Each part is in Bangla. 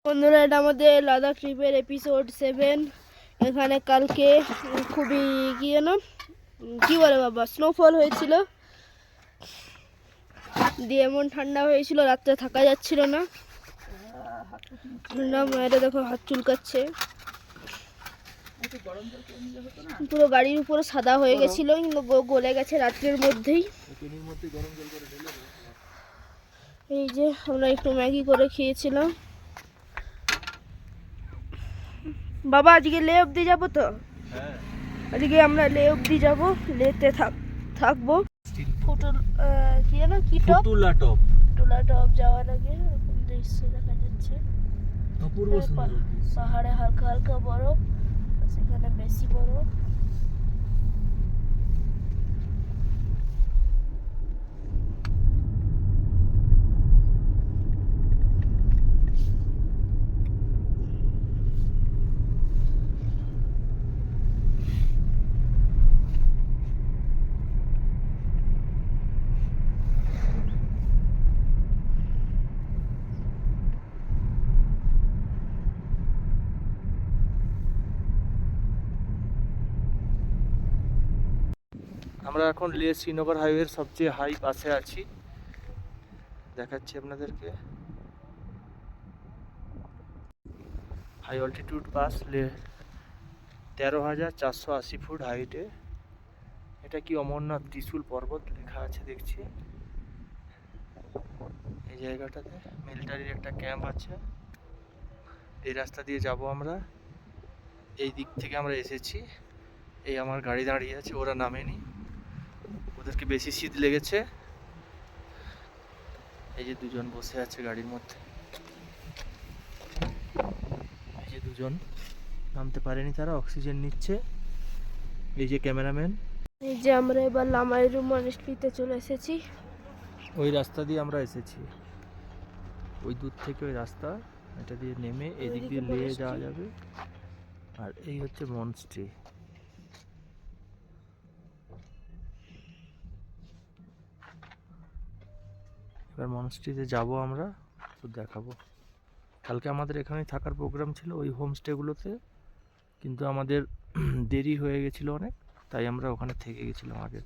বন্ধুরা, এটা আমাদের লাদাখ ট্রিপের এপিসোড 7। এখানে কালকে খুবই কি বলে বাবা স্নোফল হয়েছিল, দিয়ে এমন ঠান্ডা হয়েছিল রাত্রে থাকা যাচ্ছিল না। মায়েরা দেখো হাত চুলকাচ্ছে, পুরো গাড়ির উপরে সাদা হয়ে গেছিল, কিন্তু গলে গেছে রাত্রের মধ্যেই। এই যে আমরা একটু ম্যাগি করে খেয়েছিলাম। বাবা আজকে লে অব্দি যাবো তো? আজকে আমরা লে অব্দি যাবো, লেতে থাকবো। টুলা টপ যাওয়ার আগে এরকম দৃশ্য দেখা যাচ্ছে, পাহাড়ে হালকা হালকা বরফ, সেখানে বেশি বরফ। আমরা এখন লে শ্রীনগর হাইওয়ের সবচেয়ে হাই পাশে আছি, দেখাচ্ছি আপনাদেরকে। হাই অল্টিটিউড পাস লে, 13,480 ফুট হাইটে। এটা কি অমরনাথ ত্রিশূল পর্বত লেখা আছে দেখছি। এই জায়গাটাতে মিলিটারির একটা ক্যাম্প আছে। এই রাস্তা দিয়ে যাব আমরা, এই দিক থেকে আমরা এসেছি। এই আমার গাড়ি দাঁড়িয়ে আছে, ওরা নামেনি, ওদেরকে বেশি শীত লেগেছে। এই যে দুজন বসে আছে গাড়ির মধ্যে, এই যে দুজন নামতে পারেনি, তারা অক্সিজেন নিচ্ছে। এই যে ক্যামেরাম্যান। এই যে আমরা এবার লামাইরু মনেস্ট্রিতে চলে এসেছি। ওই রাস্তা দিয়ে আমরা এসেছি, ওই দূর থেকে ওই রাস্তা, এটা দিয়ে নেমে এদিক দিয়ে লে যাওয়া যাবে। আর এই হচ্ছে মনস্ট্রি। এবার মনস্ট্রিতে যাব আমরা, তো দেখাবো। কালকে আমাদের এখানে থাকার প্রোগ্রাম ছিল ওই হোমস্টেগুলোতে, কিন্তু আমাদের দেরি হয়ে গেছিলো অনেক, তাই আমরা ওখানে থেকে গেছিলাম আগে।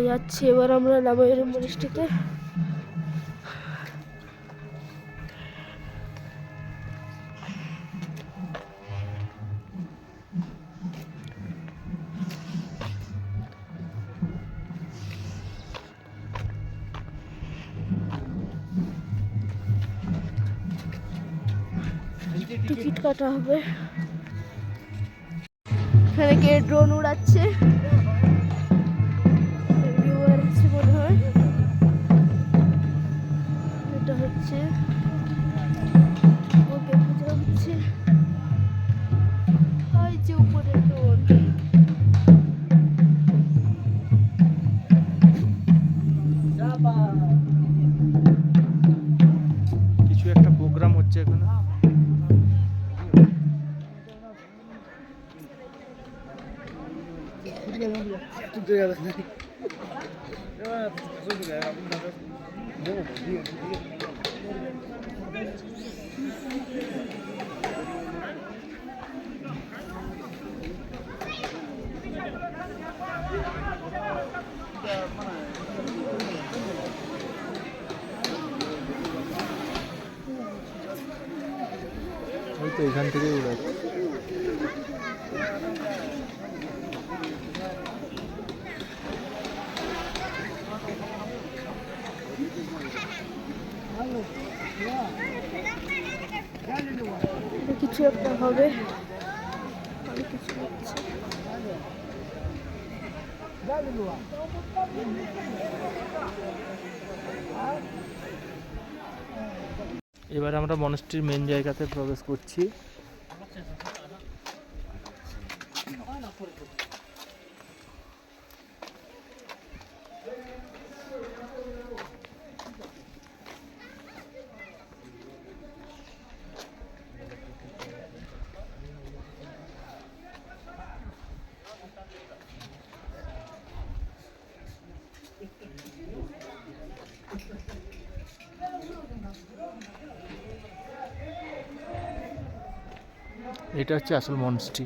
যাচ্ছি এবার আমরা লামাইরু মনেস্ট্রিতে। টিকিট কাটা হবে। এখানে কে ড্রোন উড়াচ্ছে, ভিউয়ার আছে মনে হয়। এটা হচ্ছে ওকে পূজা হচ্ছে, ওই যে উপরে ড্রোন। কিছু একটা প্রোগ্রাম হচ্ছে এখানে। ওই তো এখান থেকে উড়াচ্ছে। কিছু একটা হবে, আর কিছু হচ্ছে। এবার আমরা মনস্ট্রির মেন জায়গাতে প্রবেশ করছি। এটা হচ্ছে আসল মনস্ট্রি।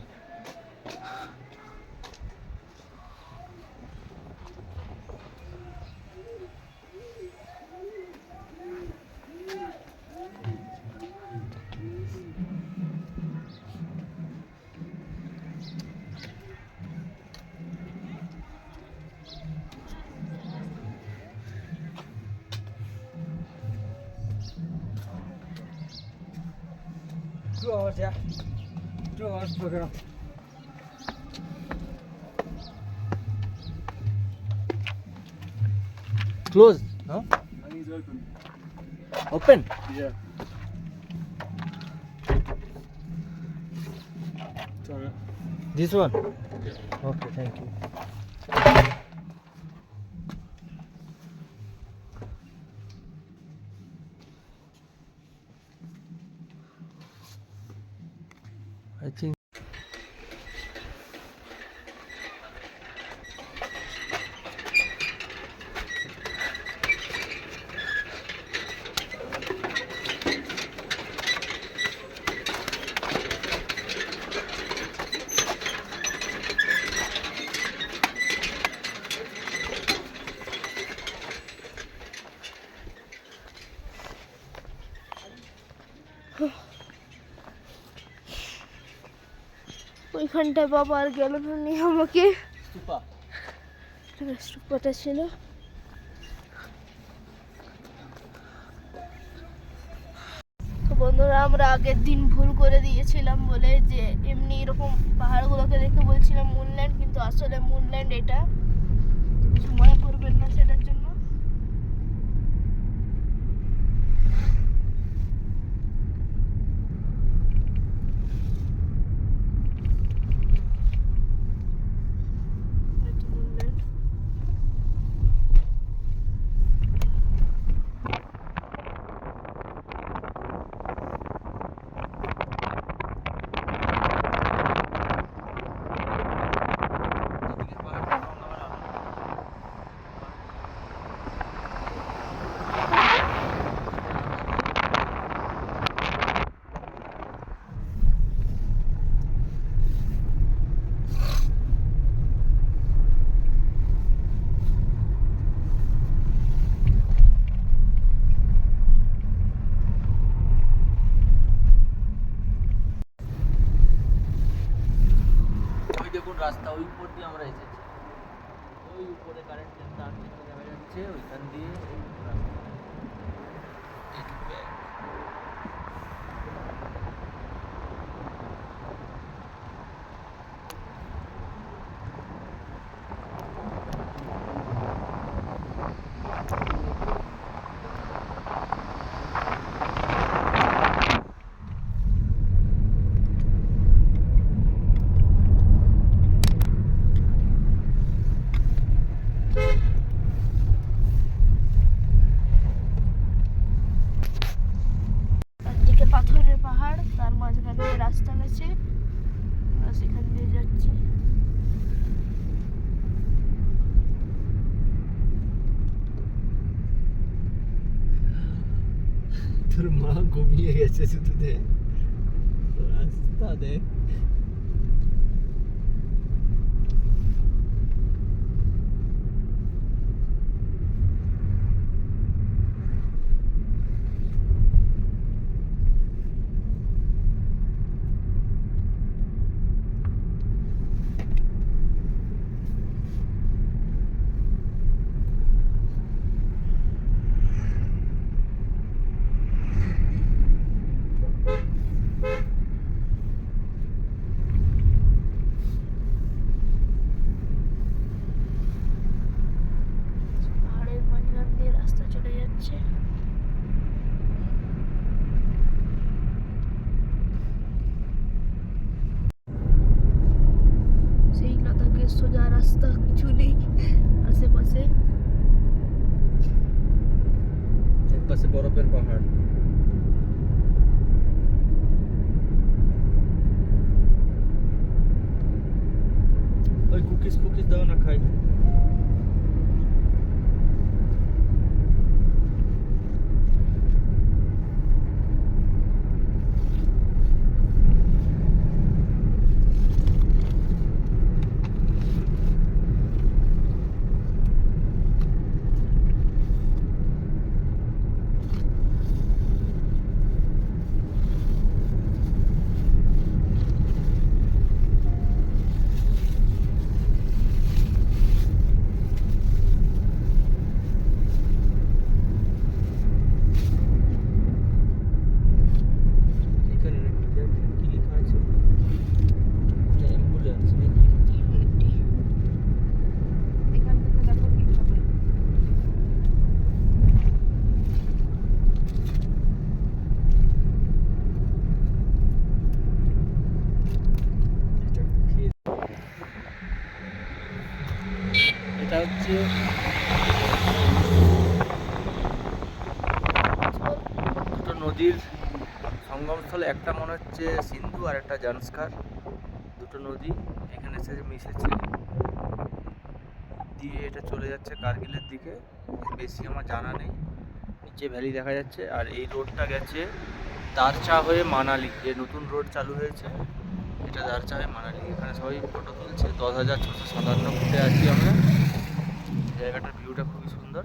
Closed, no? I think it's open. Open? Yeah. Sorry. This one? Okay, thank you. I think ওইখানটায় বাবা আর গেল না, নিয়ে আমাকে stupa. স্তূপটা ছিল। তো বন্ধুরা, আমরা আগের দিন ভুল করে দিয়েছিলাম বলে যে এমনি এরকম পাহাড়গুলোকে দেখে বলছিলাম মুনল্যান্ড, কিন্তু আসলে মুনল্যান্ড এটা। কিছু মনে করবেন না সেটার জন্য। এটা মুনল্যান্ড। ওই দেখুন রাস্তা, ওই উপর দিয়ে আমরা এসেছি। ওই উপরে কারেন্টের তার যেখানে দেখা যাচ্ছে ওইখান দিয়ে এই রাস্তা। একদিকে পাথরের পাহাড়, তার মাঝখান দিয়ে রাস্তা গেছে, আমরা সেখান দিয়ে যাচ্ছি। তোর মা ঘুমিয়ে গেছে শুধু দেখ রাস্তা দেখ। পাহাড়ের মাঝখান দিয়ে রাস্তা চলে যাচ্ছে। সেই লাদাখের সোজা রাস্তা, কিছু নেই আশেপাশে। এক পাশে বরফের পাহাড়। ওই কুকিজ দাও না, খাই। হচ্ছে দুটো নদীর সঙ্গমস্থল, একটা মনে হচ্ছে সিন্ধু আর একটা জানস্কার। দুটো নদী এখানে এসে মিশেছে, দিয়ে এটা চলে যাচ্ছে কার্গিলের দিকে। বেশি আমার জানা নেই। নিচে ভ্যালি দেখা যাচ্ছে, আর এই রোডটা গেছে দারচা হয়ে মানালি। যে নতুন রোড চালু হয়েছে এটা দারচা হয়ে মানালি। এখানে সবাই ফটো তুলছে। 10,657 ফুটে আছি আমরা। জায়গাটার ভিউটা খুবই সুন্দর।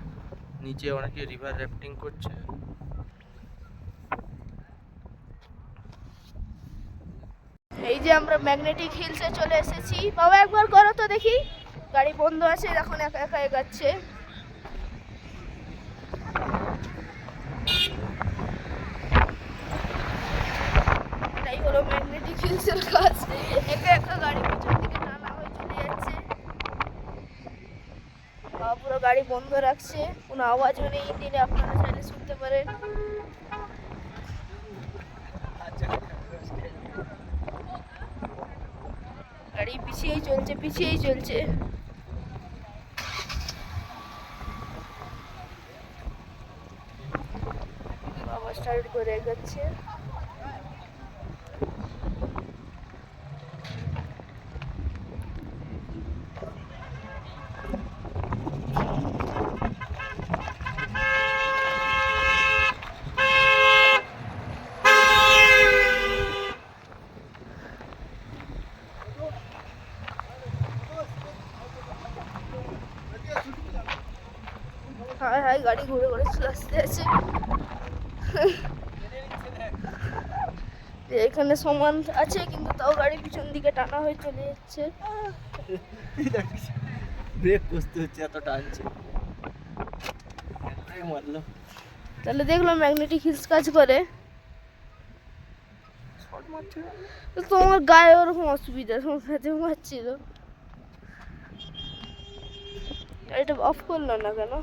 নিচে অনেকে রিভার র্যাফটিং করছে। এই যে আমরা ম্যাগনেটিক হিলসে চলে এসেছি। বাবা একবার করো তো দেখি। গাড়ি বন্ধ আছে, এখন একা একা এগাচ্ছে। এটাই হলো ম্যাগনেটিক হিলসের কাজ। একা একা গাড়ি পিছন দিকে টানা হয়ে চলে যাচ্ছে। বাবা পুরো গাড়ি বন্ধ রাখছে, কোনো আওয়াজও নেই। দিলে আপনারা চাইলে শুনতে পারেন। গাড়ি পিছিয়েই চলছে, পিছিয়েই চলছে। বাবা স্টার্ট করে এগোচ্ছে। হায় হায়, গাড়ি ঘুরে ঘুরে চলে আসতে আছে। এখানে সমান আছে কিন্তু তাও গাড়ি পিছন দিকে টানা হয়ে চলে যাচ্ছে। ব্রেক কষতে হচ্ছে, এত টানছে। মারলো। তাহলে দেখলাম ম্যাগনেটিক হিলস কাজ করে। শর্ট মারছে। তো তোমার গায়ে ওরকম অসুবিধা, তোমার হাতে মারছিল। এটা অফ করলো না কেন?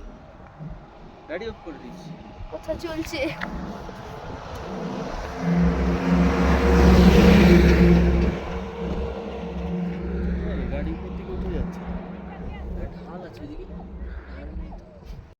গাড়ি অফ করে দিচ্ছি। কোথা চলছে?